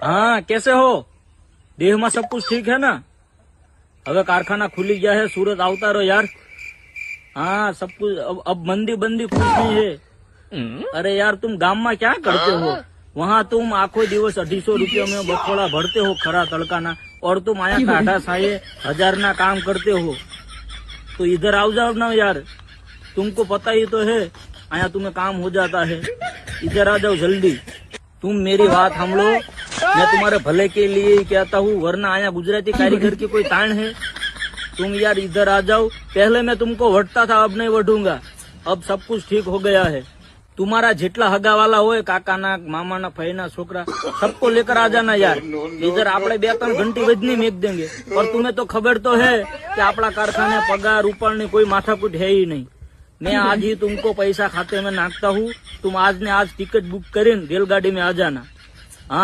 हाँ कैसे हो? देह में सब कुछ ठीक है ना? હવે कारखाना खुली गया है, सूरत आवता रहो यार। हाँ सब कुछ अब मंदी बंदी कुछ नहीं है। अरे यार तुम गांव में क्या करते हो? वहाँ तुम आखो दिवस 250 रुपये में बखोड़ा भरते हो खरा तड़का ना, और तुम आया टाटा साये 1000 ना काम करते हो। तो इधर आओ जाओ ना यार, तुमको पता ही तो है आया तुम्हें काम हो जाता है। इधर आ जाओ जल्दी। तुम मेरी बात हम लो, मैं तुम्हारे भले के लिए ही कहता हूँ, वरना आया गुजराती कारीगर की कोई तान है? तुम यार इधर आ जाओ। पहले मैं तुमको वटता था, अब नहीं वटूंगा। अब सब कुछ ठीक हो गया है। तुम्हारा જેટલા હગા વાલા હોય, કાકાના મામાના ફઈના છોકરા, सबको लेकर आ जाना यार। इधर આપણે 2-3 घंटी बजनी मेक देंगे। और तुम्हें तो खबर तो है कि આપણા कारखाने पगार ऊपर ने कोई माथाकूट है ही नहीं। मैं आज ही तुमको पैसा खाते में नाखता हूँ। तुम आज ने आज टिकट बुक करीन रेलगाड़ी में आ जाना।